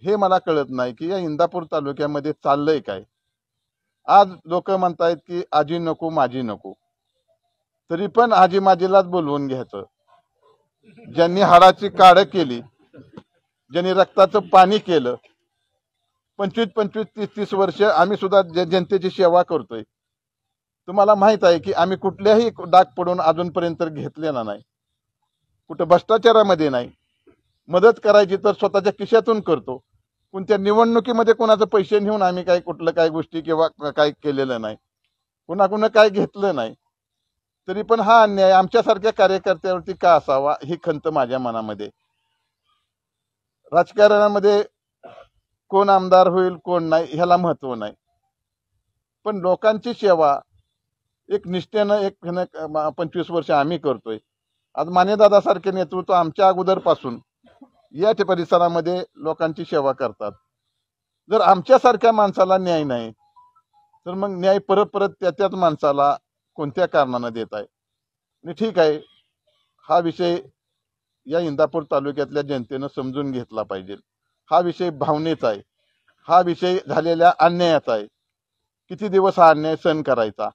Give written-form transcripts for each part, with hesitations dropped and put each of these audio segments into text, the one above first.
हे मला कळत नाही की या इंदापूर तालुक्यामध्ये चाललंय काय। आज लोक म्हणतायत की आजी नको माझी नको, तरी पण आजी माझीलाच बोलवून घ्यायचं। ज्यांनी हाडाची काढ केली, ज्यांनी रक्ताचं पाणी केलं, 25-25, 30-30 वर्ष आम्ही सुद्धा जनतेची सेवा करतोय। तुम्हाला माहित आहे की आम्ही कुठल्याही डाग पडून अजूनपर्यंत घेतलेला नाही, कुठं भ्रष्टाचारामध्ये नाही। मदत करायची तर स्वतःच्या खिशातून करतो, कोणत्या निवडणुकीमध्ये कोणाचे पैसे घेऊन आम्ही काय कुठलं काय गोष्टी किंवा काय केलेलं नाही, कुणाकुणा काय घेतलं नाही। तरी पण हा अन्याय आमच्यासारख्या कार्यकर्त्यावरती का असावा ही खंत माझ्या मनामध्ये। राजकारणामध्ये कोण आमदार होईल कोण नाही ह्याला महत्व नाही, पण लोकांची सेवा एक निष्ठेनं 25 वर्ष आम्ही करतोय। आज मानेदादा सारखे नेतृत्व आमच्या अगोदरपासून या परिसरामध्ये लोकांची सेवा करतात। जर आमच्यासारख्या माणसाला न्याय नाही तर मग न्याय परत परत त्याच माणसाला कोणत्या कारणानं देत आहे। आणि ठीक आहे, हा विषय या इंदापूर तालुक्यातल्या जनतेनं समजून घेतला पाहिजे। हा विषय भावनेचा आहे, हा विषय झालेल्या अन्यायाचा आहे। किती दिवस हा अन्याय सहन करायचा,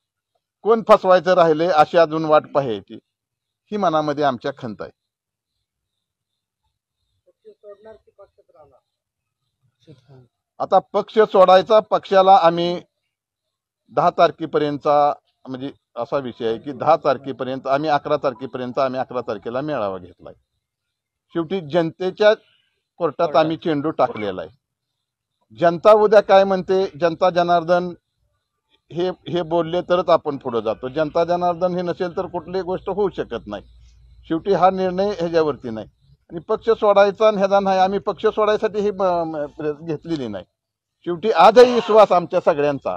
कोण फसवायचं राहिले अशी अजून वाट पाहायची, ही मनामध्ये आमच्या खंत आहे। आता पक्ष सोडायचा, पक्षाला आम्ही 10 तारखेपर्यंतचा म्हणजे असा विषय आहे की 10 तारखेपर्यंत आम्ही 11 तारखेपर्यंत आम्ही 11 तारखेला मेळावा घेतलाय। शेवटी जनतेच्या कोर्टात आम्ही चेंडू टाकलेला आहे। जनता उद्या काय म्हणते, जनता जनार्दन हे बोलले तरच आपण पुढे जातो। जनता जनार्दन हे नसेल तर कुठलीही गोष्ट होऊ शकत नाही। शेवटी हा निर्णय ह्याच्यावरती नाही आणि पक्ष सोडायचा आणि ह्याचा नाही, आम्ही पक्ष सोडायसाठी ही घेतलेली नाही। शेवटी आजही विश्वास आमच्या सगळ्यांचा,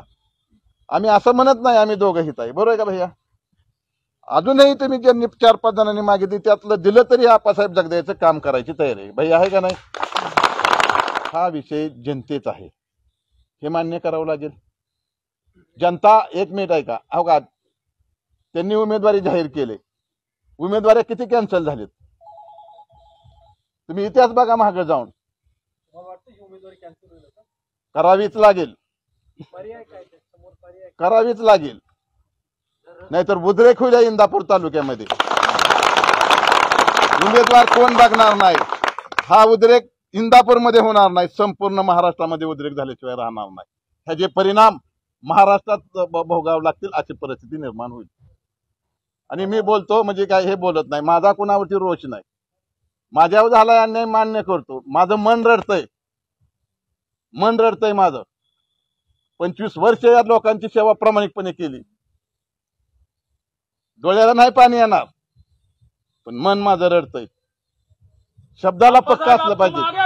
आम्ही असं म्हणत नाही आम्ही दोघं हित आहे, बरोबर आहे का भैया? अजूनही तुम्ही ज्यांनी 4-5 जणांनी मागितली त्यातलं दिलं तरी आप्पासाहेब जगदायचं काम करायची तयारी आहे, भैया आहे का नाही? हा विषय जनतेचा आहे, हे मान्य करावं लागेल। जनता एक मिनिट आहे का, हो का, त्यांनी उमेदवारी जाहीर केले, उमेदवारी किती कॅन्सल झालीत तुम्ही इतिहास बघा मागे जाऊन। करावीच लागेल, करावीच लागेल, नाहीतर उद्रेक होईल इंदापूर तालुक्यामध्ये। उमेदवार कोण बघणार नाही, हा उद्रेक इंदापूरमध्ये होणार नाही, संपूर्ण महाराष्ट्रामध्ये उद्रेक झाल्याशिवाय राहणार नाही। ह्याचे परिणाम महाराष्ट्रात भोगावे लागतील अशी परिस्थिती निर्माण होईल। आणि मी बोलतो म्हणजे काय हे बोलत नाही, माझा कुणावरती रोष नाही, माझ्यावर झालाय अन्याय मान्य करतो। माझं मन रडतंय, मन रडतंय माझं। 25 वर्ष या लोकांची सेवा प्रामाणिकपणे केली, डोळ्याला नाही पाणी येणार, पण मन माझं रडतंय। शब्दाला पक्का असलं पाहिजे।